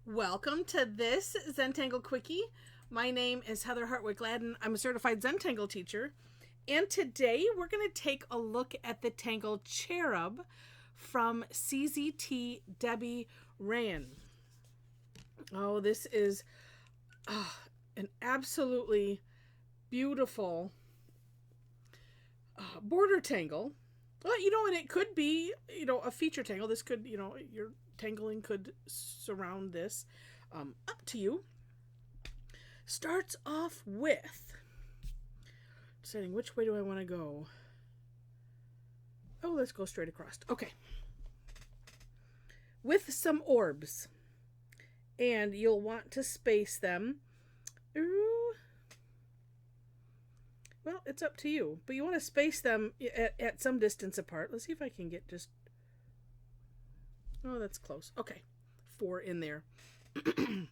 Welcome to this Zentangle Quickie. My name is Heather Hartwick Gladden. I'm a certified Zentangle teacher. And today we're going to take a look at the tangle Cherub from CZT Debbie Raaen. Oh, this is an absolutely beautiful border tangle. Well, and it could be, a feature tangle. This could, your tangling could surround this. Up to you. Starts off with deciding which way do I want to go. Oh, let's go straight across. Okay. With some orbs. And you'll want to space them. Ooh. Well, it's up to you. But you want to space them at some distance apart. Let's see if I can get just... Oh, that's close. Okay. 4 in there. And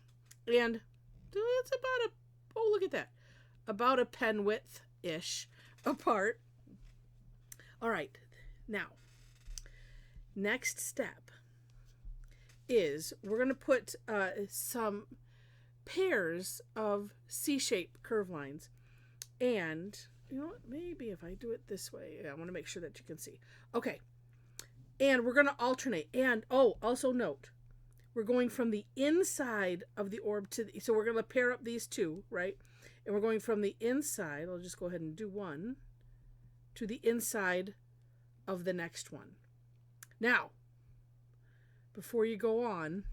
it's about a... Oh, look at that. About a pen width-ish apart. All right. Now, next step is we're going to put some pairs of C-shaped curve lines. And, maybe if I do it this way, I want to make sure that you can see. Okay. And we're going to alternate. And, also note, we're going from the inside of the orb to so we're going to pair up these two, right? And we're going from the inside, I'll just go ahead and do one, to the inside of the next one. Now, before you go on,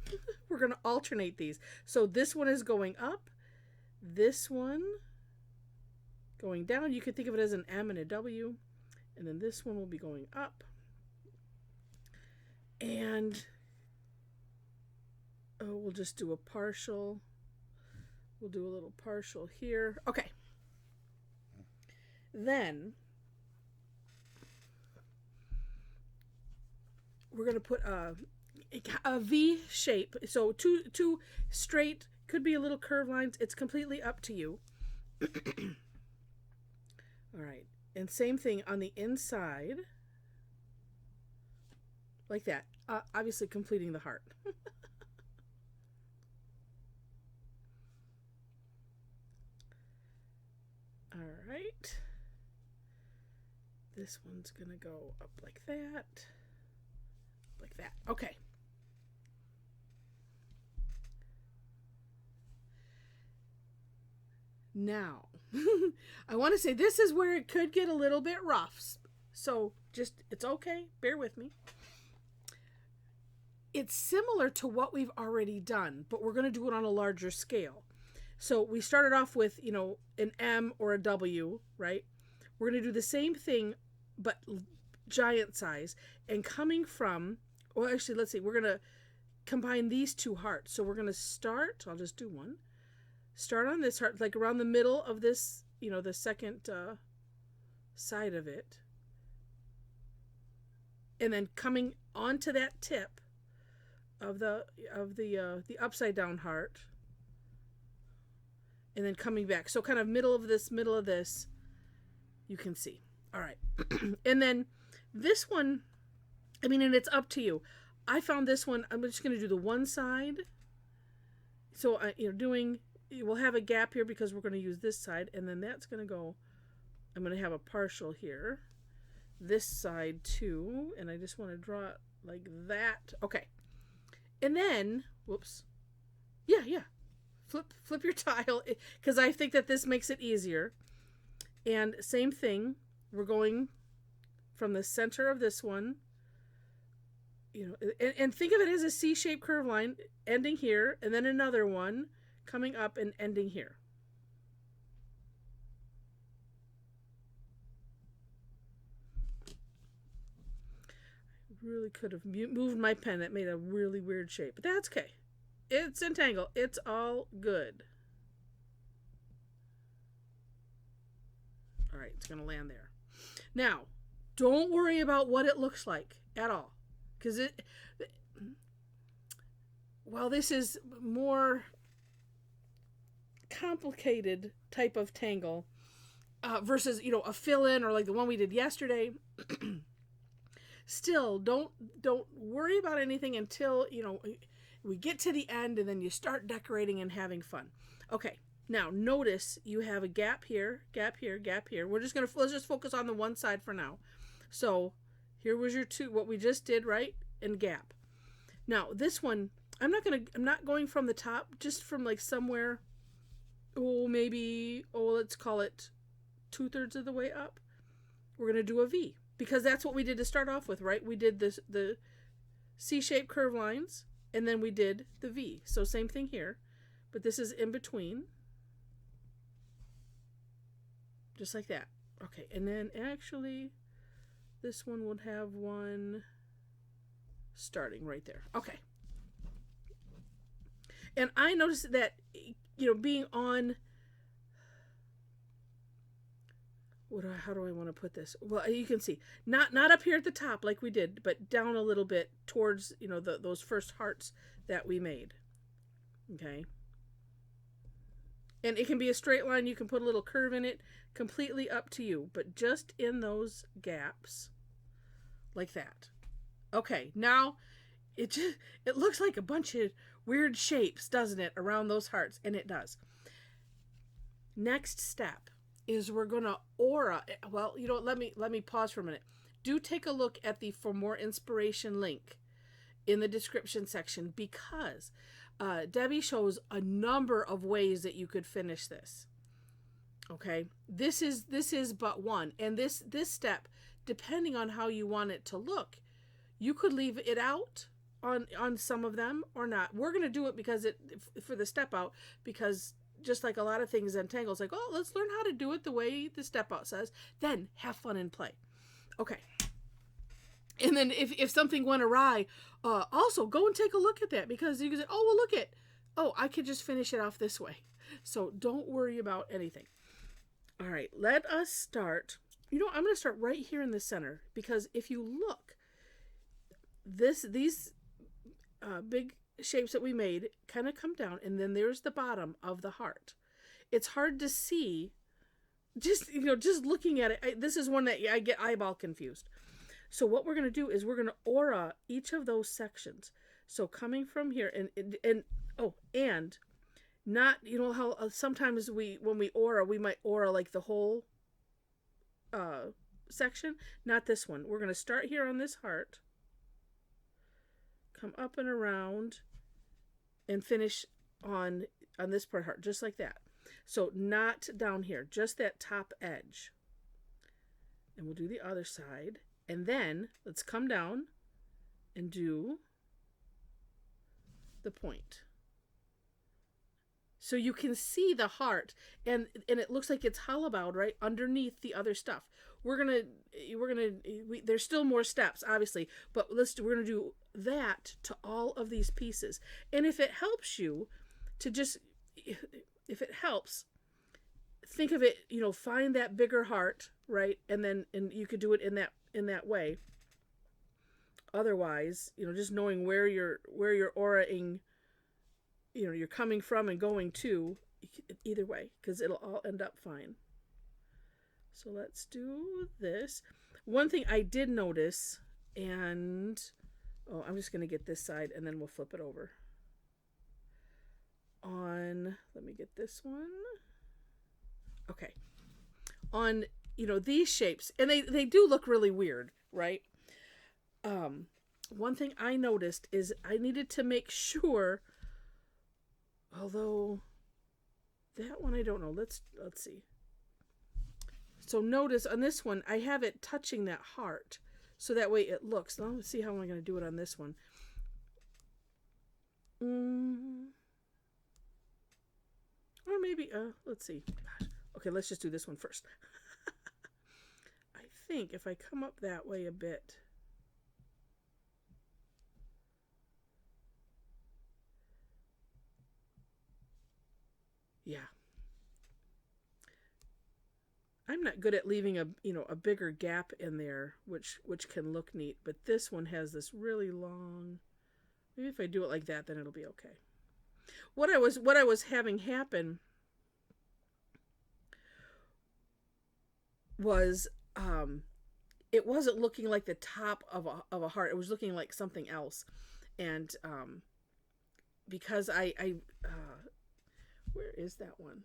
we're going to alternate these. So this one is going up, this one going down. You could think of it as an M and a W. And then this one will be going up. And we'll just do a partial. We'll do a little partial here. Okay. Then we're going to put a V shape. So two straight, could be a little curved lines. It's completely up to you. All right. And same thing on the inside. Like that. Obviously completing the heart. All right. This one's going to go up like that. Like that. Okay. Now, I want to say this is where it could get a little bit rough. So just, it's okay. Bear with me. It's similar to what we've already done, but we're going to do it on a larger scale. So we started off with, an M or a W, right? We're going to do the same thing, but giant size. And coming from, well, actually, let's see. We're going to combine these two hearts. So we're going to start, I'll just do one. Start on this heart, like around the middle of this, the second side of it. And then coming onto that tip of the upside down heart. And then coming back. So kind of middle of this, you can see. All right. And then this one, and it's up to you. I found this one, I'm just going to do the one side. So, we'll have a gap here because we're going to use this side. And then that's going to go, I'm going to have a partial here. This side too. And I just want to draw it like that. Okay. And then, whoops. Yeah. Flip your tile because I think that this makes it easier. And same thing. We're going from the center of this one. And think of it as a C-shaped curve line ending here and then another one coming up and ending here. I really could have moved my pen. That made a really weird shape, but that's okay. It's Zentangle. It's all good. All right, it's going to land there. Now, don't worry about what it looks like at all. Because while this is more complicated type of tangle versus, a fill-in or like the one we did yesterday, still don't worry about anything until We get to the end, and then you start decorating and having fun. Okay, now notice you have a gap here, gap here, gap here. Let's just focus on the one side for now. So here was your two, what we just did, right? And gap. Now this one, I'm not going from the top, just from like somewhere, let's call it 2/3 of the way up. We're going to do a V, because that's what we did to start off with, right? We did the C-shaped curve lines, and then we did the V. So same thing here, but this is in between. Just like that. Okay, and then actually this one would have one starting right there. Okay. And I noticed that, being on, how do I want to put this? Well, you can see, not up here at the top like we did, but down a little bit towards, those first hearts that we made. Okay. And it can be a straight line. You can put a little curve in it, completely up to you, but just in those gaps like that. Okay. Now it looks like a bunch of weird shapes, doesn't it, around those hearts? And it does. Next step is we're going to aura. Well, let me pause for a minute. Do take a look at the For More Inspiration link in the description section, because Debbie shows a number of ways that you could finish this. Okay, this is but one, and this step, depending on how you want it to look, you could leave it out on some of them or not. We're going to do it because for the step out, because just like a lot of things in Tangle, it's like, oh, let's learn how to do it the way the step out says, then have fun and play. Okay. And then if something went awry, also go and take a look at that, because you can say, I could just finish it off this way. So don't worry about anything. All right, let us start. I'm going to start right here in the center, because if you look, these big shapes that we made kind of come down, and then there's the bottom of the heart. It's hard to see just looking at it. This is one that I get eyeball confused. So what we're going to do is we're going to aura each of those sections. So coming from here and not, how sometimes when we aura, we might aura like the whole section. Not this one. We're going to start here on this heart, come up and around, and finish on this part heart, just like that. So not down here, just that top edge. And we'll do the other side. And then let's come down and do the point. So you can see the heart, and it looks like it's hollowed right underneath the other stuff. There's still more steps, obviously, but we're gonna do that to all of these pieces. And if it helps you to if it helps, think of it, find that bigger heart, right? And you could do it in that way. Otherwise, just knowing where you're auraing, you're coming from and going to, either way, because it'll all end up fine. So let's do this. One thing I did notice, and I'm just going to get this side and then we'll flip it over. Let me get this one. Okay. On, these shapes, and they do look really weird, right? One thing I noticed is I needed to make sure, although that one I don't know. Let's see. So notice on this one, I have it touching that heart, so that way it looks. Now let's see how am I going to do it on this one. Or maybe, let's see. Gosh. Okay, let's just do this one first. I think if I come up that way a bit. Yeah. I'm not good at leaving a bigger gap in there, which can look neat, but this one has this really long. Maybe if I do it like that, then it'll be okay. What I was having happen was it wasn't looking like the top of a heart. It was looking like something else, and because where is that one?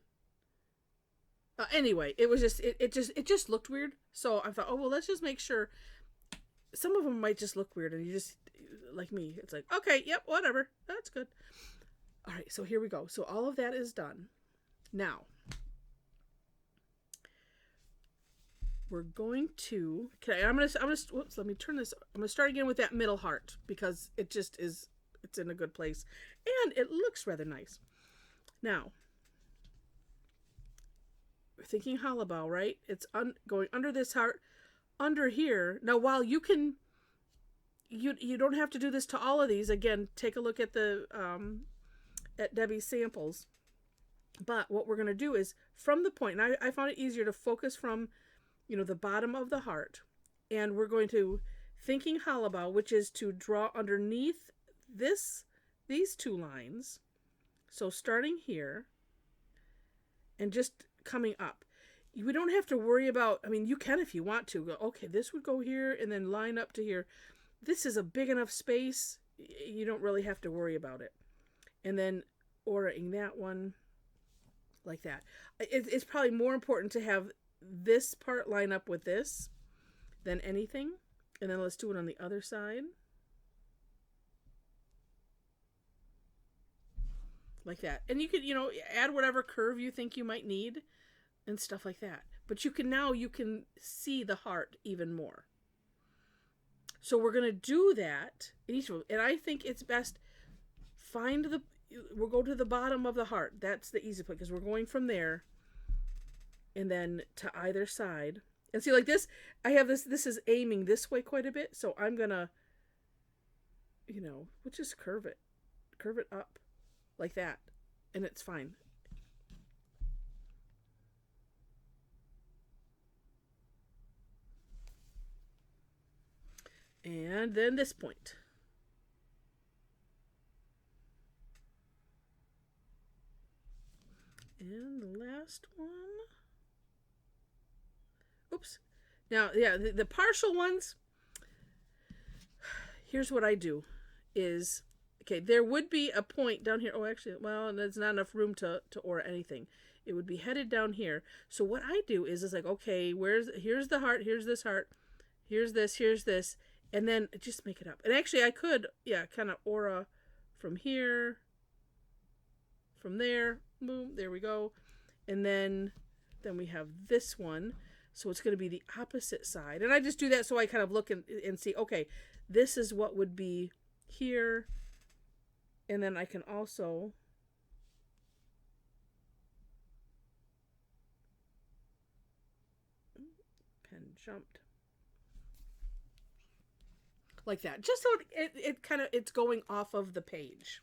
Anyway, it was just it just looked weird. So I thought, oh well, let's just make sure. Some of them might just look weird, and you just like me. It's like, okay, yep, whatever, that's good. All right, so here we go. So all of that is done. Now we're going to. Okay, I'm gonna. Whoops. Let me turn this. I'm gonna start again with that middle heart because it just is. It's in a good place, and it looks rather nice. Now. We're thinking hollow bow, right? It's going under this heart, under here. Now, while you can, you don't have to do this to all of these. Again, take a look at the at Debbie's samples. But what we're going to do is from the point, and I found it easier to focus from, the bottom of the heart, and we're going to thinking hollow bow, which is to draw underneath these two lines. So starting here, and just coming up. We don't have to worry about, you can if you want to. Go, okay, this would go here and then line up to here. This is a big enough space. You don't really have to worry about it. And then auraing that one like that. It's probably more important to have this part line up with this than anything. And then let's do it on the other side. Like that. And you could, add whatever curve you think you might need and stuff like that. But you can see the heart even more. So we're going to do that in each one. And I think it's best, we'll go to the bottom of the heart. That's the easy place because we're going from there and then to either side. And see, like this, I have this is aiming this way quite a bit. So I'm going to, we'll just curve it up. Like that, and it's fine. And then this point. And the last one. Oops. Now, yeah, the partial ones, here's what I do is... Okay, there would be a point down here. Oh, actually, well, there's not enough room to aura anything. It would be headed down here. So what I do is like, okay, here's the heart, here's this heart, here's this, and then just make it up. And actually, I could, kind of aura from here, from there, boom, there we go. And then we have this one. So it's going to be the opposite side. And I just do that so I kind of look and see, okay, this is what would be here. And then I can also pen jumped like that, just so it's going off of the page.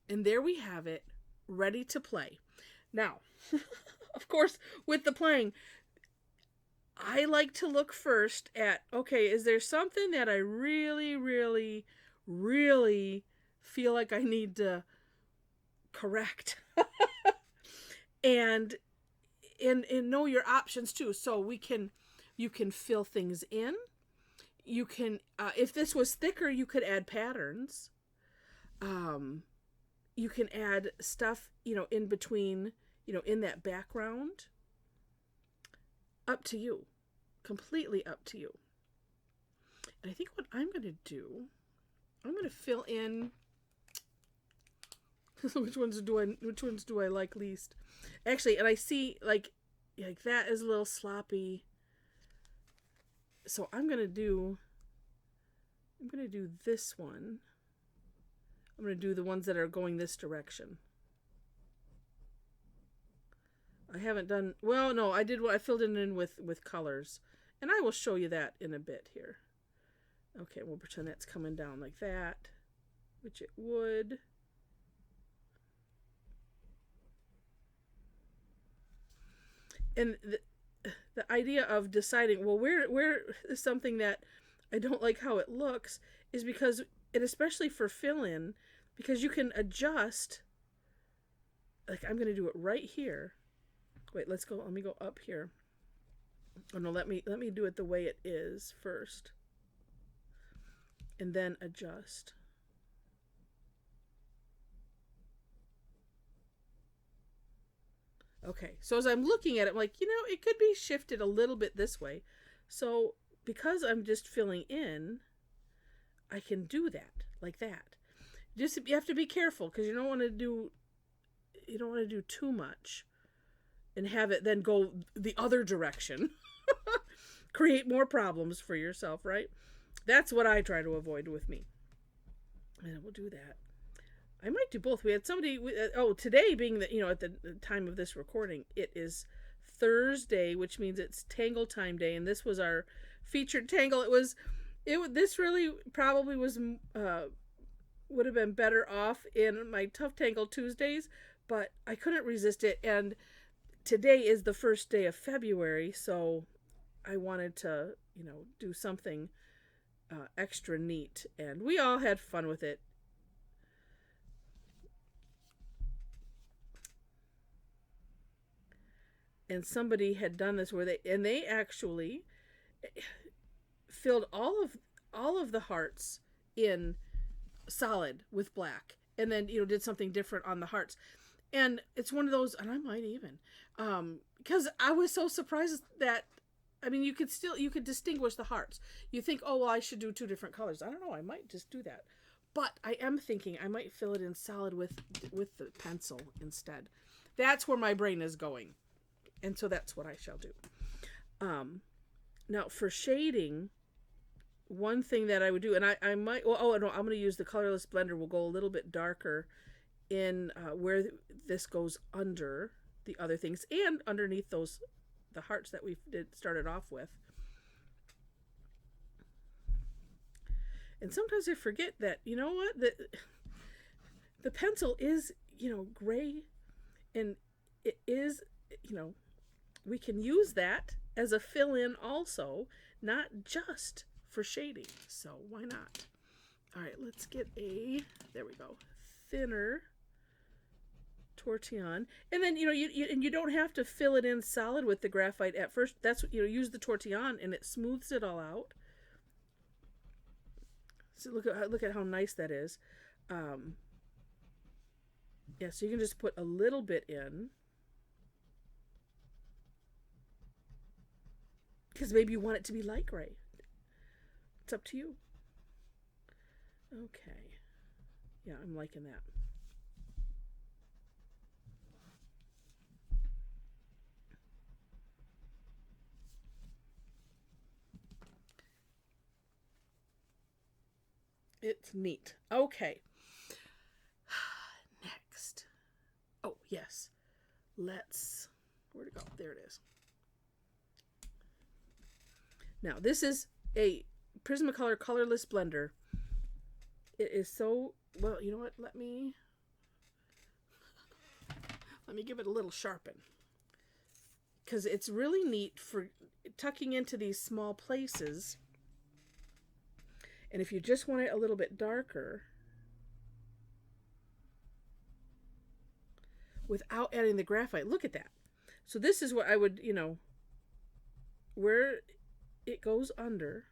And there we have it, ready to play. Now, of course, with the playing, I like to look first at, okay, is there something that I really, really, really feel like I need to correct? and know your options too. So you can fill things in. You can, if this was thicker, you could add patterns. You can add stuff, in between, in that background. Up to you. Completely up to you. And I think what I'm going to do, I'm going to fill in which ones do I like least. Actually, and I see like that is a little sloppy. So I'm going to do this one. I'm going to do the ones that are going this direction. I haven't done, well, no, I filled it in with colors. And I will show you that in a bit here. Okay, we'll pretend that's coming down like that, which it would. And the idea of deciding, well, where is something that I don't like how it looks, is because, and especially for fill-in, because you can adjust, like I'm going to do it right here. Wait, let me go up here. Oh no, let me do it the way it is first. and then adjust. Okay, so as I'm looking at it, I'm like, it could be shifted a little bit this way. So because I'm just filling in, I can do that like that. Just you have to be careful because you don't want to do too much and have it then go the other direction. Create more problems for yourself, right? That's what I try to avoid with me. And we'll do that. I might do both. We had somebody, today being that, at the time of this recording, it is Thursday, which means it's Tangle Time Day, and this was our featured tangle. This really probably was, would have been better off in my Tough Tangle Tuesdays, but I couldn't resist it, and today is the first day of February, so I wanted to, do something extra neat, and we all had fun with it. And somebody had done this where they actually filled all of the hearts in solid with black, and then did something different on the hearts. And it's one of those, and I might even because I was so surprised that you could distinguish the hearts. You think, oh well, I should do two different colors. I don't know, I might just do that, but I am thinking I might fill it in solid with the pencil instead. That's where my brain is going. And so that's what I shall do. Now for shading, one thing that I would do, and I might, no, I'm going to use the colorless blender. We'll go a little bit darker in where this goes under the other things and underneath the hearts that we started off with. And sometimes I forget that, the pencil is, gray, and it is, we can use that as a fill-in also, not just for shading. So why not? All right, let's get there we go, thinner Tortillion. And then, you don't have to fill it in solid with the graphite at first. That's, use the Tortillion and it smooths it all out. So look at how nice that is. Yeah, so you can just put a little bit in. Because maybe you want it to be light gray. It's up to you. Okay. Yeah, I'm liking that. It's neat. Okay. Next. Oh, yes. Where'd it go? There it is. Now, this is a Prismacolor colorless blender. It is so, well, you know what? Let me give it a little sharpen. Because it's really neat for tucking into these small places. And if you just want it a little bit darker, without adding the graphite, look at that. So this is what I would, where it goes under.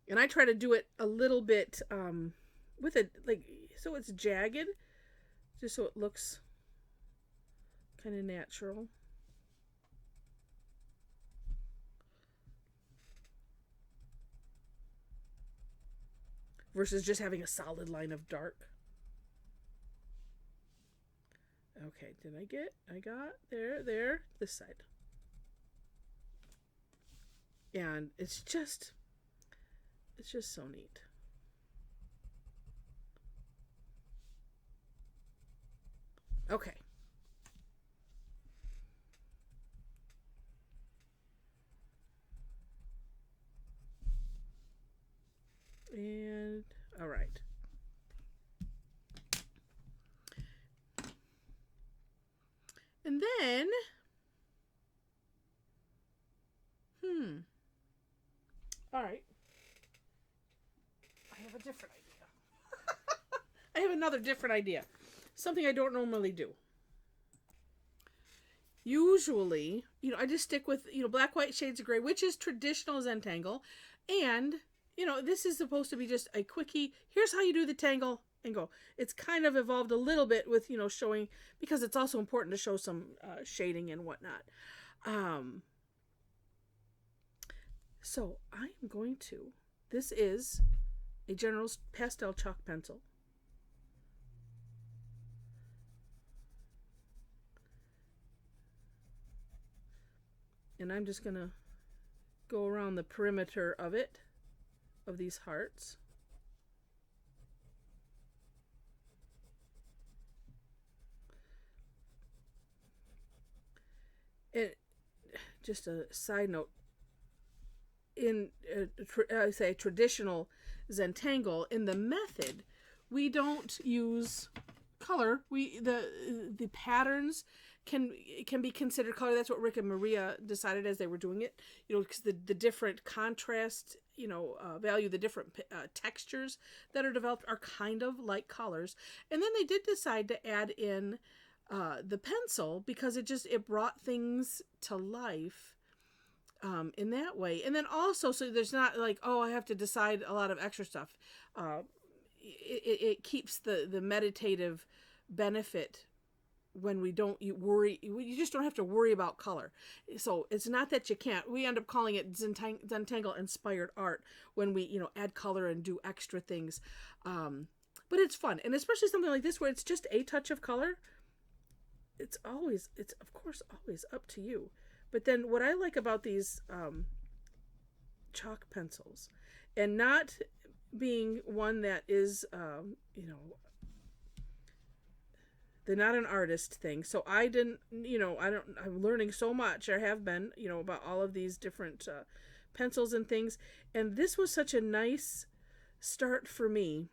And I try to do it a little bit with it, so it's jagged, just so it looks kind of natural. Versus just having a solid line of dark. Okay, I got there, this side. And it's just so neat. Okay. And, all right. And then, all right. I have a different idea. I have another different idea. Something I don't normally do. usually, I just stick with, black, white shades of gray, which is traditional Zentangle. And, this is supposed to be just a quickie. Here's how you do the tangle and go. It's kind of evolved a little bit with, showing, because it's also important to show some shading and whatnot. So I'm going to, this is a General Pastel chalk pencil. And I'm just going to go around the perimeter of it, of these hearts. And just a side note, in I say traditional Zentangle, in the method, we don't use color. The patterns can be considered color. That's what Rick and Maria decided as they were doing it. Because the different contrast, value, the different textures that are developed are kind of like colors. And then they did decide to add in the pencil because it brought things to life in that way. And then also, so there's not like, I have to decide a lot of extra stuff. It keeps the meditative benefit when we don't worry. You just don't have to worry about color. So it's not that you can't. We end up calling it Zentangle inspired art when we add color and do extra things. But it's fun, and especially something like this where it's just a touch of color. It's of course always up to you. But then what I like about these chalk pencils, and not being one that is they're not an artist thing. So I didn't, I'm learning so much. I have been, about all of these different pencils and things. And this was such a nice start for me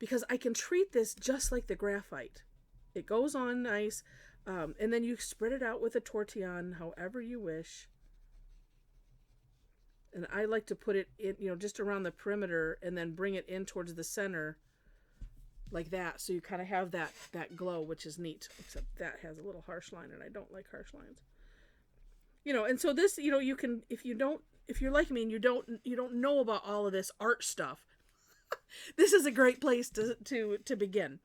because I can treat this just like the graphite. It goes on nice. And then you spread it out with a tortillon, however you wish. And I like to put it in, just around the perimeter and then bring it in towards the center like that. So you kind of have that glow, which is neat, except that has a little harsh line and I don't like harsh lines. And so this, you can, if you're like me and you don't know about all of this art stuff, this is a great place to begin.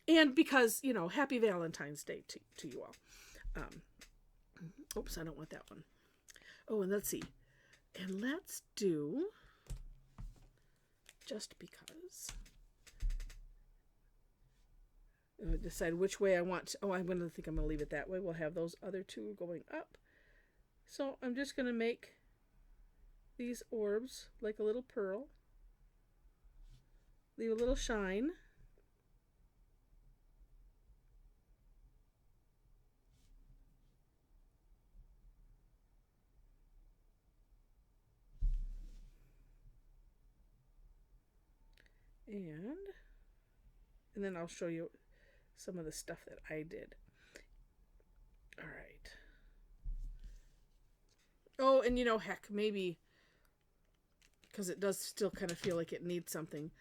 And because, happy Valentine's Day to you all. Oops, I don't want that one. Oh, and let's see. And let's do, just because, decide which way I want. I'm going to leave it that way. We'll have those other two going up. So I'm just going to make these orbs like a little pearl. Leave a little shine. And then I'll show you some of the stuff that I did. All right. Oh, and heck, maybe, because it does still kind of feel like it needs something.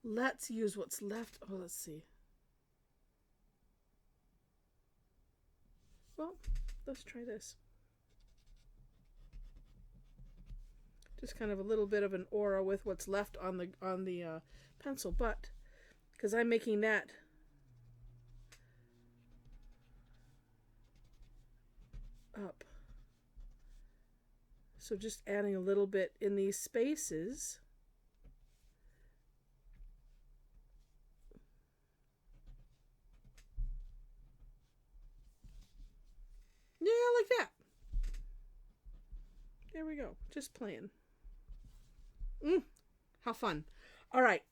Let's use what's left. Oh, let's see. Well, let's try this. Just kind of a little bit of an aura with what's left on the pencil, but because I'm making that up, so just adding a little bit in these spaces. Yeah, like that. There we go. Just playing. How fun. All right.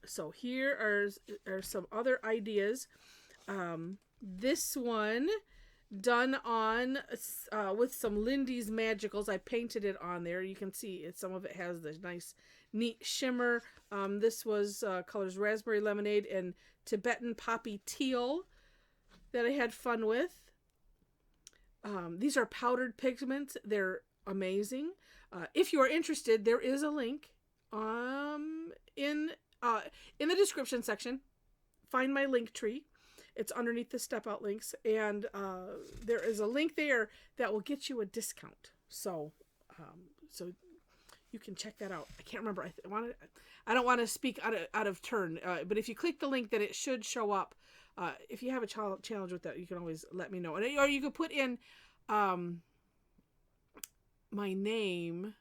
So here are some other ideas. This one done on with some Lindy's Magicals. I painted it on there. You can see some of it has this nice neat shimmer. This was colors Raspberry Lemonade and Tibetan Poppy Teal that I had fun with. These are powdered pigments. They're amazing. If you are interested, there is a link in the description section. Find my link tree, It's underneath the step out links, and there is a link there that will get you a discount. So, so you can check that out. I can't remember. I don't want to speak out of turn, but if you click the link, then it should show up. If you have a challenge with that, you can always let me know, or you could put in my name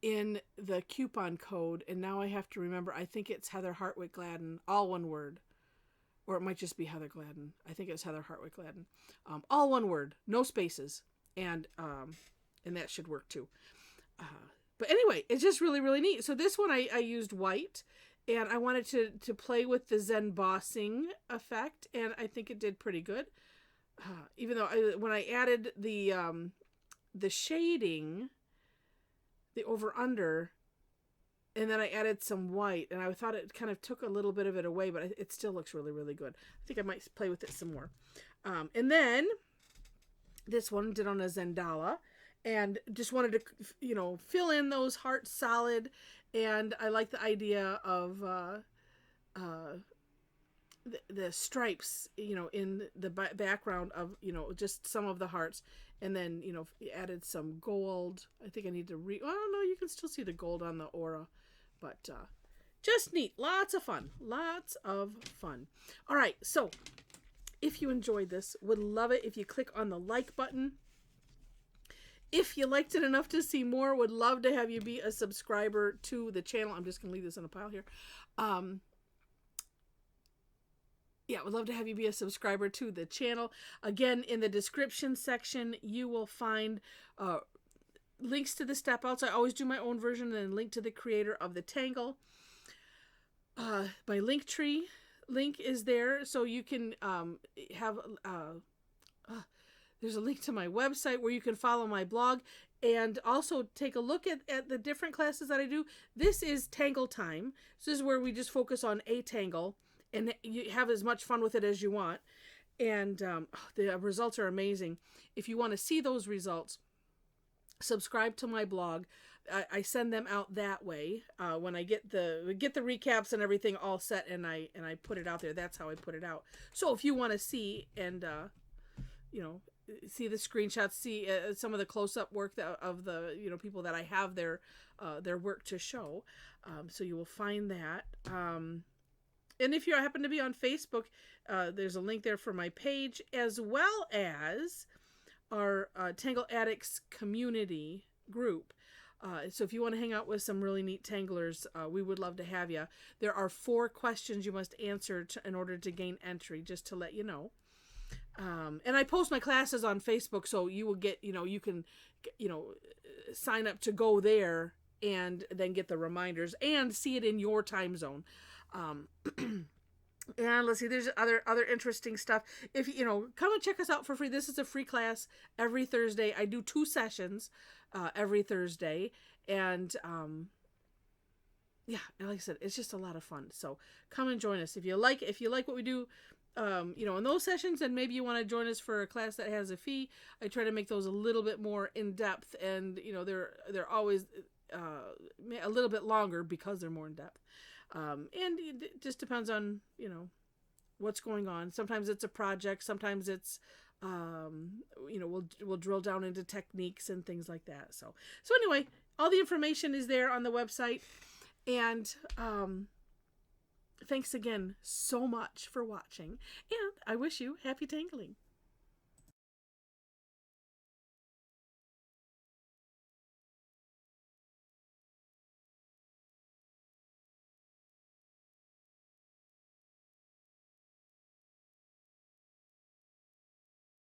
in the coupon code, and now I have to remember. I think it's Heather Hartwick Gladden, all one word, or it might just be Heather Gladden. I think it's Heather Hartwick Gladden, all one word, no spaces, and that should work too. But anyway, it's just really, really neat. So this one I used white, and I wanted to play with the Zen bossing effect, and I think it did pretty good. Even though when I added the shading, the over under, and then I added some white, and I thought it kind of took a little bit of it away, but it still looks really, really good. I think I might play with it some more. And then this one did on a Zendala, and just wanted to, fill in those hearts solid. And I like the idea of the stripes, in the background of, just some of the hearts. And then, added some gold. I think I need to I don't know, you can still see the gold on the aura. But just neat. Lots of fun. Lots of fun. All right, so if you enjoyed this, would love it if you click on the like button. If you liked it enough to see more, would love to have you be a subscriber to the channel. I'm just going to leave this in a pile here. Would love to have you be a subscriber to the channel. Again, in the description section, you will find links to the step outs. I always do my own version, and then link to the creator of the Tangle. My Linktree link is there, so you can have... there's a link to my website where you can follow my blog and also take a look at the different classes that I do. This is Tangle Time. So this is where we just focus on a tangle and you have as much fun with it as you want. And the results are amazing. If you want to see those results, subscribe to my blog. I send them out that way when I get the recaps and everything all set, and I put it out there. That's how I put it out. So if you want to see and see the screenshots, see some of the close-up work of the people that I have their work to show, so you will find that. And if you happen to be on Facebook, there's a link there for my page, as well as our Tangle Addicts community group. So if you want to hang out with some really neat tanglers, we would love to have you. There are 4 questions you must answer in order to gain entry, just to let you know. And I post my classes on Facebook, so you will get, you can, sign up to go there and then get the reminders and see it in your time zone. And let's see, there's other interesting stuff. If come and check us out for free. This is a free class every Thursday. I do 2 sessions every Thursday, and like I said, it's just a lot of fun. So come and join us if you like what we do. In those sessions, and maybe you want to join us for a class that has a fee. I try to make those a little bit more in depth, and they're always a little bit longer because they're more in depth. And it just depends on what's going on. Sometimes it's a project, sometimes it's we'll drill down into techniques and things like that. So anyway, all the information is there on the website, and thanks again so much for watching, and I wish you happy tangling.